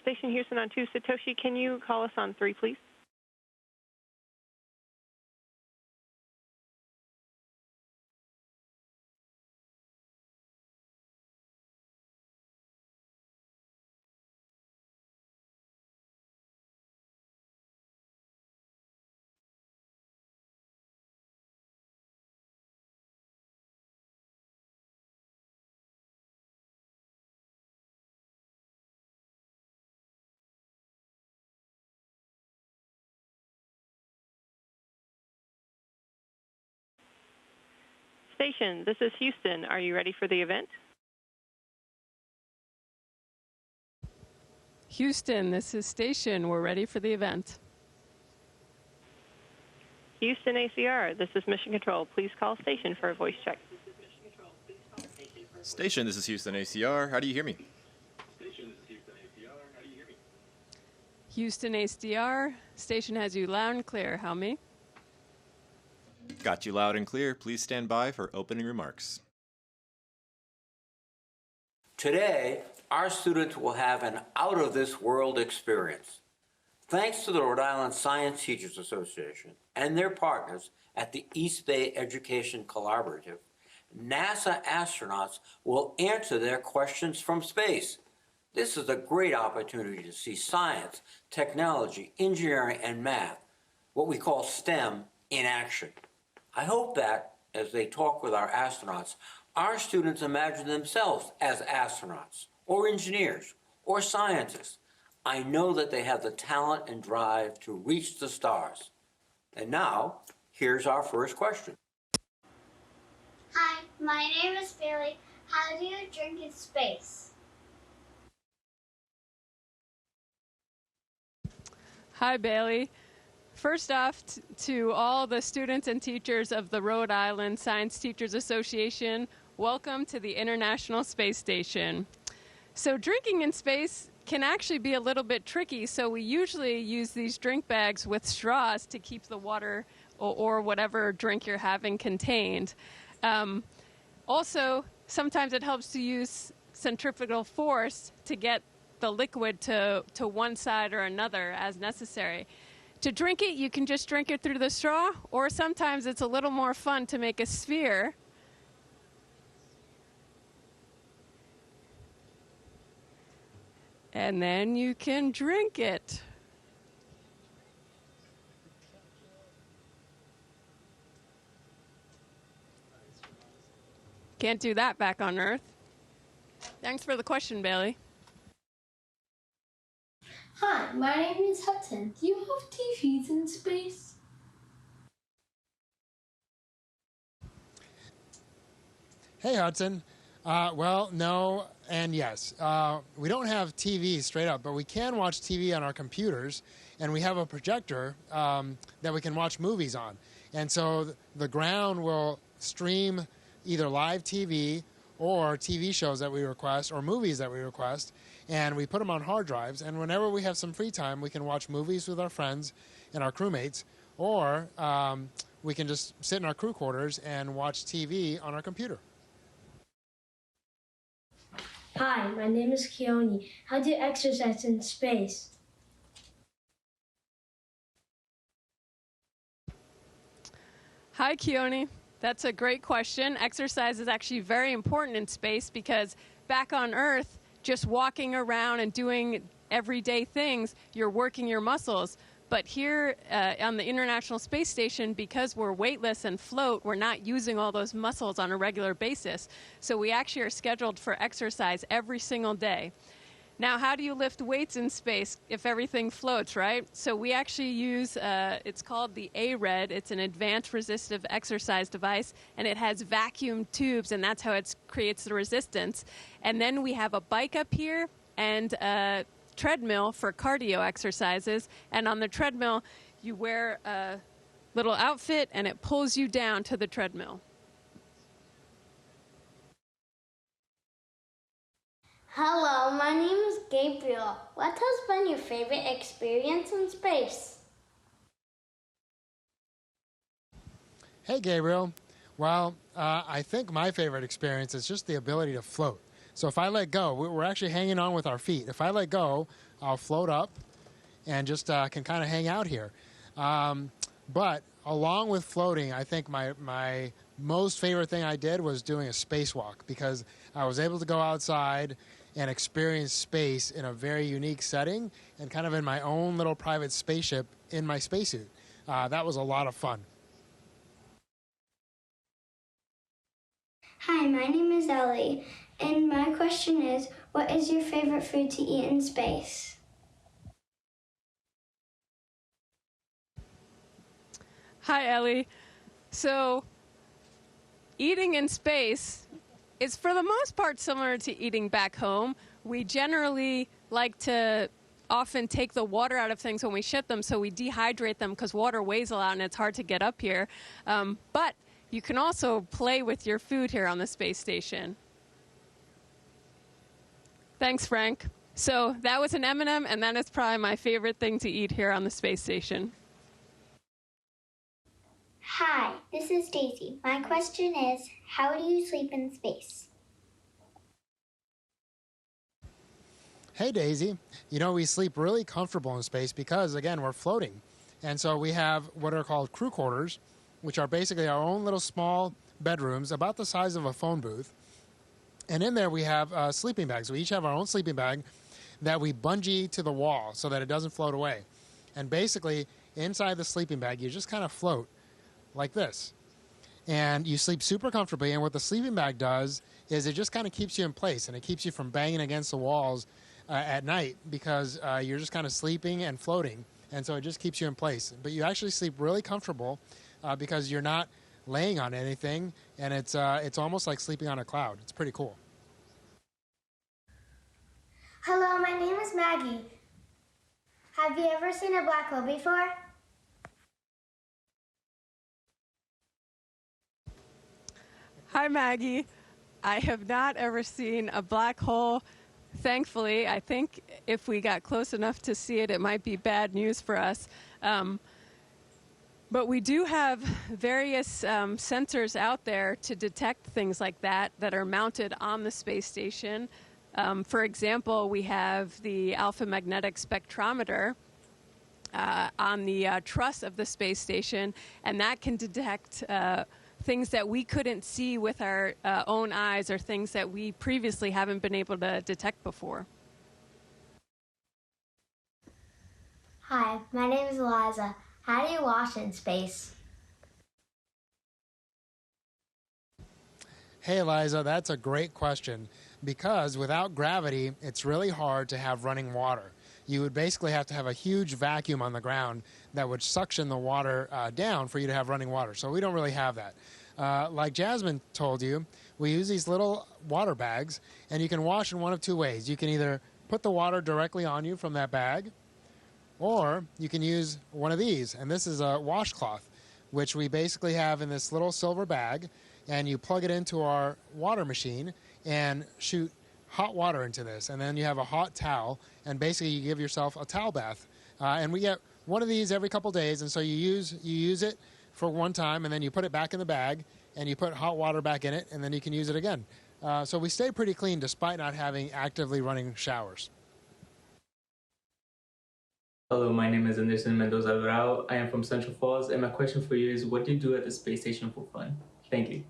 Station Houston on 2. Satoshi, can you call us on 3, please? Station, this is Houston. Are you ready for the event? Houston, this is Station. We're ready for the event. Houston ACR, this is Mission Control. Please call Station for a voice check. Station, this is Houston ACR. How do you hear me? Houston ACR, Station has you loud and clear. How me? Got you loud and clear. Please stand by for opening remarks. Today, our students will have an out-of-this-world experience. Thanks to the Rhode Island Science Teachers Association and their partners at the East Bay Education Collaborative, NASA astronauts will answer their questions from space. This is a great opportunity to see science, technology, engineering, and math, what we call STEM, in action. I hope that, as they talk with our astronauts, our students imagine themselves as astronauts, or engineers, or scientists. I know that they have the talent and drive to reach the stars. And now, here's our first question. Hi, my name is Bailey. How do you drink in space? Hi, Bailey. First off, to all the students and teachers of the Rhode Island Science Teachers Association, welcome to the International Space Station. So drinking in space can actually be a little bit tricky, so we usually use these drink bags with straws to keep the water or whatever drink you're having contained. Also, sometimes it helps to use centrifugal force to get the liquid to one side or another as necessary. To drink it, you can just drink it through the straw, or sometimes it's a little more fun to make a sphere. And then you can drink it. Can't do that back on Earth. Thanks for the question, Bailey. Hi, my name is Hudson. Do you have TVs in space? Hey, Hudson. Well, no and yes. We don't have TV straight up, but we can watch TV on our computers, and we have a projector that we can watch movies on. And so the ground will stream either live TV or TV shows that we request or movies that we request, and we put them on hard drives. And whenever we have some free time, we can watch movies with our friends and our crewmates, or we can just sit in our crew quarters and watch TV on our computer. Hi, my name is Keone. How do you exercise in space? Hi, Keone. That's a great question. Exercise is actually very important in space because back on Earth, just walking around and doing everyday things, you're working your muscles. But here on the International Space Station, because we're weightless and float, we're not using all those muscles on a regular basis. So we actually are scheduled for exercise every single day. Now, how do you lift weights in space if everything floats, right? So we actually use, it's called the Rhode. It's an advanced resistive exercise device, and it has vacuum tubes, and that's how it creates the resistance. And then we have a bike up here and a treadmill for cardio exercises. And on the treadmill, you wear a little outfit, and it pulls you down to the treadmill. Hello, my name is Gabriel. What has been your favorite experience in space? Hey, Gabriel. Well, I think my favorite experience is just the ability to float. So if I let go, we're actually hanging on with our feet. If I let go, I'll float up and just can kind of hang out here. But along with floating, I think my most favorite thing I did was doing a spacewalk, because I was able to go outside and experience space in a very unique setting and kind of in my own little private spaceship in my spacesuit. That was a lot of fun. Hi, my name is Ellie, and my question is, what is your favorite food to eat in space? Hi, Ellie. So, eating in space is for the most part similar to eating back home. We generally like to often take the water out of things when we ship them, so we dehydrate them because water weighs a lot and it's hard to get up here. But you can also play with your food here on the space station. Thanks, Frank. So that was an M&M, and that is probably my favorite thing to eat here on the space station. Hi, this is Daisy. My question is, how do you sleep in space? Hey, Daisy. You know, we sleep really comfortable in space because, again, we're floating. And so we have what are called crew quarters, which are basically our own little small bedrooms about the size of a phone booth. And in there we have sleeping bags. We each have our own sleeping bag that we bungee to the wall so that it doesn't float away. And basically, inside the sleeping bag, you just kind of float like this. And you sleep super comfortably. And what the sleeping bag does is it just kind of keeps you in place, and it keeps you from banging against the walls at night, because you're just kind of sleeping and floating. And so it just keeps you in place. But you actually sleep really comfortable because you're not laying on anything, and it's almost like sleeping on a cloud. It's pretty cool. Hello, my name is Maggie. Have you ever seen a black hole before? Hi, Maggie. I have not ever seen a black hole. Thankfully, I think if we got close enough to see it, it might be bad news for us. But we do have various sensors out there to detect things like that are mounted on the space station. For example, we have the alpha magnetic spectrometer on the truss of the space station, and that can detect things that we couldn't see with our own eyes, or things that we previously haven't been able to detect before. Hi, my name is Eliza. How do you wash in space? Hey, Eliza, that's a great question, because without gravity, it's really hard to have running water. You would basically have to have a huge vacuum on the ground that would suction the water down for you to have running water. So we don't really have that. Like Jasmine told you, we use these little water bags, and you can wash in one of two ways. You can either put the water directly on you from that bag, or you can use one of these, and this is a washcloth, which we basically have in this little silver bag, and you plug it into our water machine and shoot hot water into this, and then you have a hot towel, and basically you give yourself a towel bath. And we get one of these every couple days, and so you use it for one time, and then you put it back in the bag, and you put hot water back in it, and then you can use it again. So we stay pretty clean despite not having actively running showers. Hello, my name is Anderson Mendoza Alvarado. I am from Central Falls, and my question for you is, what do you do at the space station for fun? Thank you.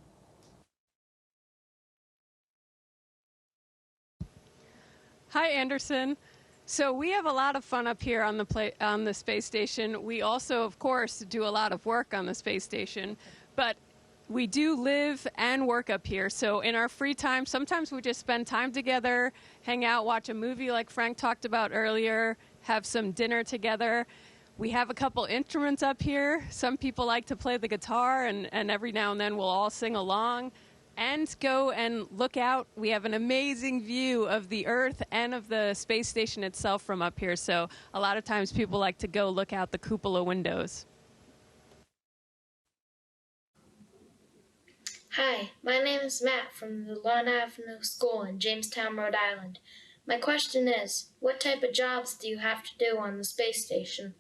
Hi, Anderson. So we have a lot of fun up here on the space station. We also, of course, do a lot of work on the space station, but we do live and work up here. So in our free time, sometimes we just spend time together, hang out, watch a movie like Frank talked about earlier, have some dinner together. We have a couple instruments up here. Some people like to play the guitar, and every now and then we'll all sing along and go and look out. We have an amazing view of the Earth and of the space station itself from up here. So a lot of times people like to go look out the cupola windows. Hi, my name is Matt from the Lawn Avenue School in Jamestown, Rhode Island. My question is, what type of jobs do you have to do on the space station?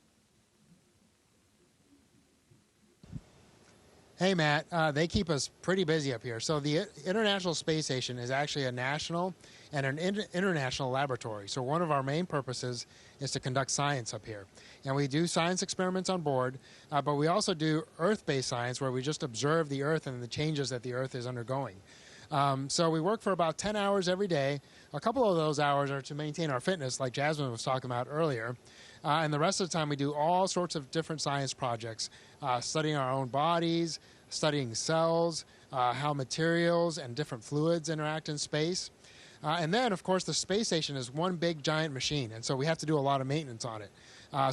Hey, Matt. They keep us pretty busy up here. So the International Space Station is actually a national and an international laboratory. So one of our main purposes is to conduct science up here. And we do science experiments on board, but we also do Earth-based science where we just observe the Earth and the changes that the Earth is undergoing. So we work for about 10 hours every day. A couple of those hours are to maintain our fitness, like Jasmine was talking about earlier. And the rest of the time we do all sorts of different science projects, studying our own bodies, studying cells, how materials and different fluids interact in space. And then, of course, the space station is one big giant machine, and so we have to do a lot of maintenance on it.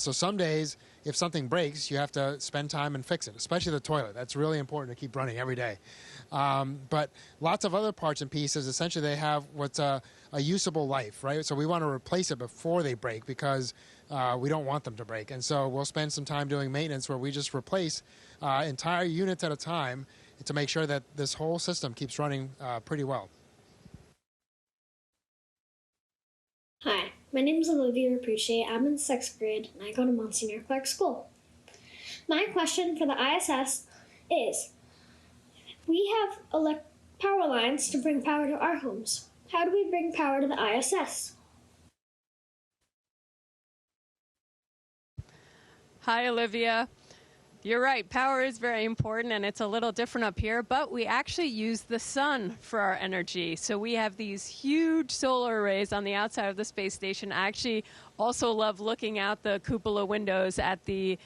So some days, if something breaks, you have to spend time and fix it, especially the toilet. That's really important to keep running every day. But lots of other parts and pieces, essentially they have what's a usable life, right? So we want to replace it before they break because we don't want them to break. And so we'll spend some time doing maintenance where we just replace entire units at a time to make sure that this whole system keeps running pretty well. Hi, my name is Olivia Rapucci. I'm in 6th grade and I go to Monsignor Clark School. My question for the ISS is, we have power lines to bring power to our homes. How do we bring power to the ISS? Hi, Olivia. You're right. Power is very important, and it's a little different up here, but we actually use the sun for our energy. So we have these huge solar arrays on the outside of the space station. I actually also love looking out the cupola windows at the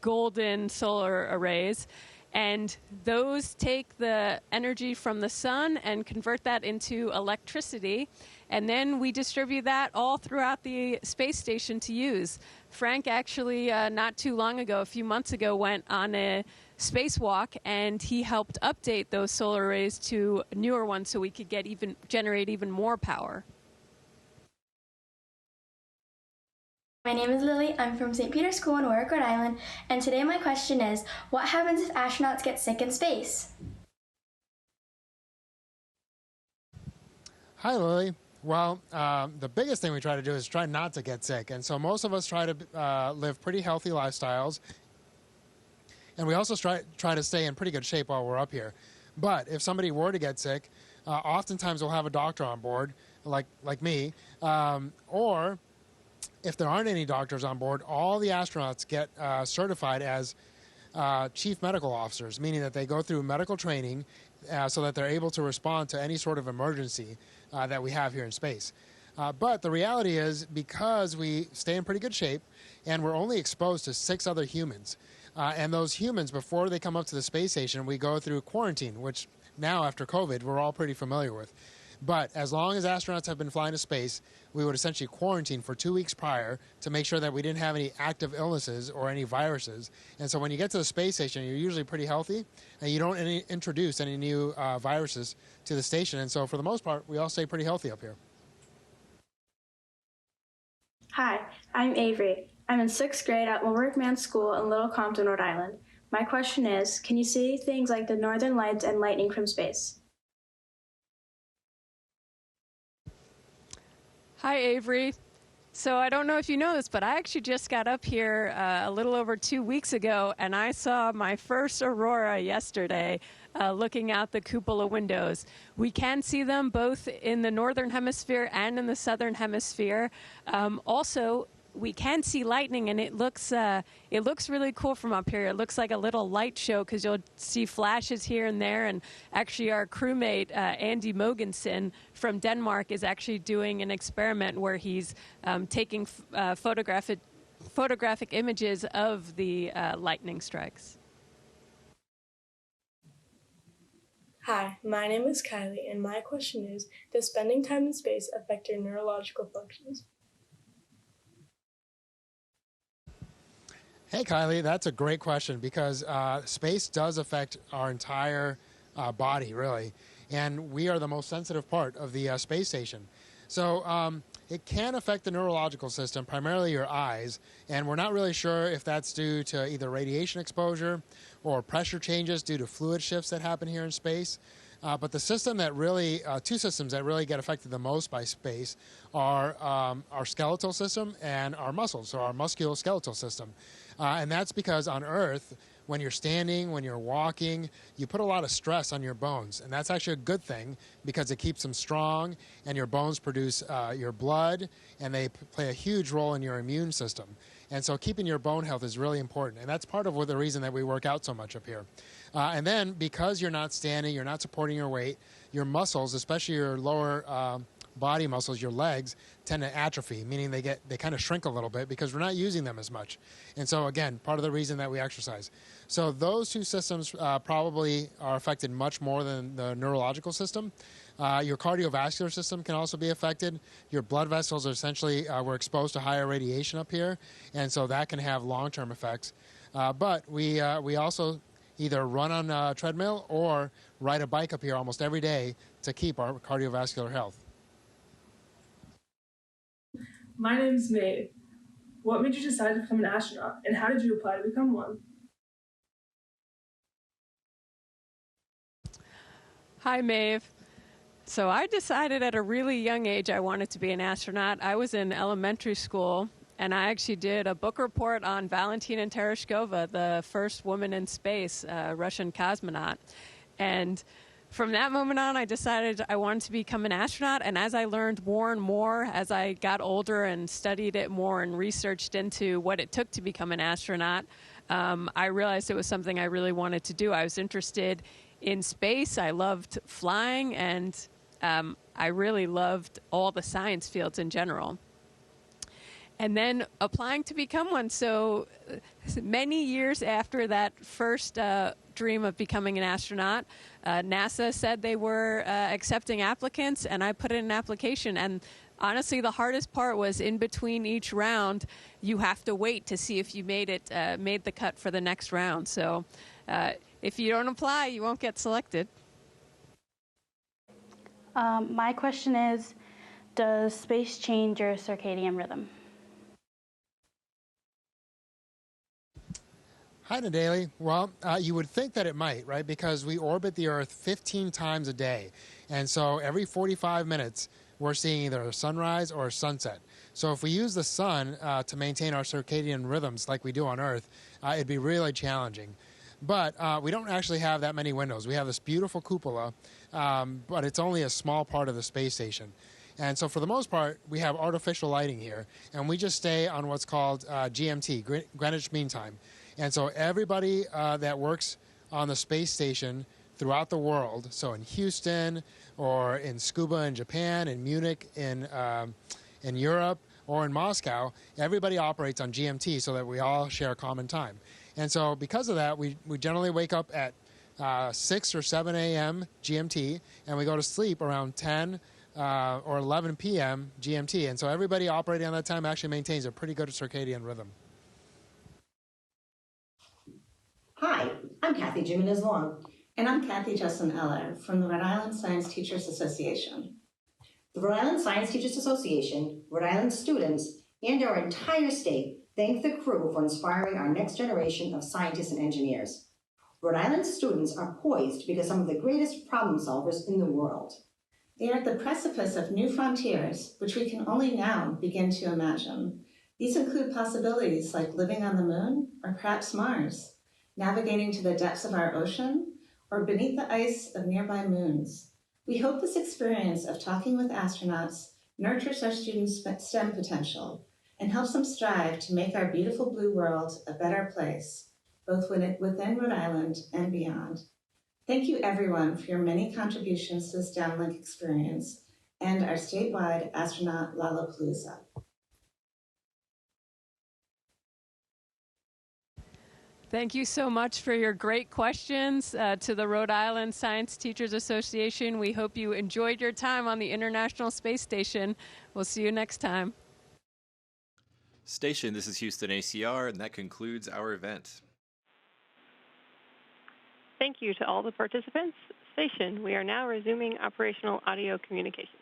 golden solar arrays. And those take the energy from the sun and convert that into electricity. And then we distribute that all throughout the space station to use. Frank actually, not too long ago, a few months ago, went on a spacewalk, and he helped update those solar arrays to newer ones so we could generate even more power. My name is Lily. I'm from St. Peter's School in Warwick, Rhode Island, and today my question is, what happens if astronauts get sick in space? Hi, Lily. Well, the biggest thing we try to do is try not to get sick. And so most of us try to live pretty healthy lifestyles. And we also try to stay in pretty good shape while we're up here. But if somebody were to get sick, oftentimes we'll have a doctor on board, like me, or if there aren't any doctors on board, all the astronauts get certified as chief medical officers, meaning that they go through medical training so that they're able to respond to any sort of emergency that we have here in space. But the reality is, because we stay in pretty good shape and we're only exposed to 6 other humans, and those humans, before they come up to the space station, we go through quarantine, which now after COVID, we're all pretty familiar with. But as long as astronauts have been flying to space, we would essentially quarantine for 2 weeks prior to make sure that we didn't have any active illnesses or any viruses. And so when you get to the space station, you're usually pretty healthy, and you don't introduce any new viruses to the station. And so for the most part, we all stay pretty healthy up here. Hi, I'm Avery. I'm in 6th grade at Warwick Man's School in Little Compton, Rhode Island. My question is, can you see things like the northern lights and lightning from space? Hi, Avery. So I don't know if you know this, but I actually just got up here a little over 2 weeks ago, and I saw my first aurora yesterday looking out the cupola windows. We can see them both in the northern hemisphere and in the southern hemisphere. Also, we can see lightning, and it looks really cool from up here. It looks like a little light show because you'll see flashes here and there. And actually, our crewmate Andy Mogensen from Denmark is actually doing an experiment where he's taking photographic images of the lightning strikes. Hi, my name is Kylie, and my question is, does spending time in space affect your neurological functions? Hey, Kylie, that's a great question because space does affect our entire body, really. And we are the most sensitive part of the space station. So it can affect the neurological system, primarily your eyes. And we're not really sure if that's due to either radiation exposure or pressure changes due to fluid shifts that happen here in space. But the system that really, 2 systems that really get affected the most by space are our skeletal system and our muscles, so our musculoskeletal system. And that's because on Earth, when you're standing, when you're walking, you put a lot of stress on your bones. And that's actually a good thing because it keeps them strong, and your bones produce your blood, and they play a huge role in your immune system. And so keeping your bone health is really important. And that's part of the reason that we work out so much up here. And then because you're not standing, you're not supporting your weight, your muscles, especially your lower body muscles, your legs, tend to atrophy, meaning they kind of shrink a little bit because we're not using them as much. And so again, part of the reason that we exercise. So those two systems probably are affected much more than the neurological system. Your cardiovascular system can also be affected. Your blood vessels are essentially, we're exposed to higher radiation up here, and so that can have long-term effects. But we also either run on a treadmill or ride a bike up here almost every day to keep our cardiovascular health. My name's Maeve. What made you decide to become an astronaut, and how did you apply to become one? Hi, Maeve. So I decided at a really young age I wanted to be an astronaut. I was in elementary school, and I actually did a book report on Valentina Tereshkova, the first woman in space, Russian cosmonaut. And from that moment on, I decided I wanted to become an astronaut. And as I learned more and more, as I got older and studied it more and researched into what it took to become an astronaut, I realized it was something I really wanted to do. I was interested in space. I loved flying, and I really loved all the science fields in general. And then applying to become one. So many years after that first dream of becoming an astronaut, NASA said they were accepting applicants, and I put in an application. And honestly, the hardest part was in between each round, you have to wait to see if you made the cut for the next round. So if you don't apply, you won't get selected. My question is, does space change your circadian rhythm? Hi, Nadali. Well, you would think that it might, right? Because we orbit the Earth 15 times a day. And so every 45 minutes, we're seeing either a sunrise or a sunset. So if we use the sun to maintain our circadian rhythms like we do on Earth, it'd be really challenging. But we don't actually have that many windows. We have this beautiful cupola, but it's only a small part of the space station. And so for the most part, we have artificial lighting here, and we just stay on what's called GMT, Greenwich Mean Time. And so everybody that works on the space station throughout the world, so in Houston or in Tsukuba in Japan, in Munich in Europe, or in Moscow, everybody operates on GMT so that we all share a common time. And so because of that, we generally wake up at 6 or 7 a.m. GMT, and we go to sleep around 10 or 11 p.m. GMT. And so everybody operating on that time actually maintains a pretty good circadian rhythm. Hi, I'm Kathy Jimenez Long. And I'm Kathy Justin Eller from the Rhode Island Science Teachers Association. The Rhode Island Science Teachers Association, Rhode Island students, and our entire state thank the crew for inspiring our next generation of scientists and engineers. Rhode Island students are poised to become some of the greatest problem solvers in the world. They are at the precipice of new frontiers, which we can only now begin to imagine. These include possibilities like living on the moon or perhaps Mars, navigating to the depths of our ocean, or beneath the ice of nearby moons. We hope this experience of talking with astronauts nurtures our students' STEM potential and helps them strive to make our beautiful blue world a better place, both within Rhode Island and beyond. Thank you everyone for your many contributions to this downlink experience and our statewide astronaut Lollapalooza. Thank you so much for your great questions to the Rhode Island Science Teachers Association. We hope you enjoyed your time on the International Space Station. We'll see you next time. Station, this is Houston ACR, and that concludes our event. Thank you to all the participants. Station, we are now resuming operational audio communications.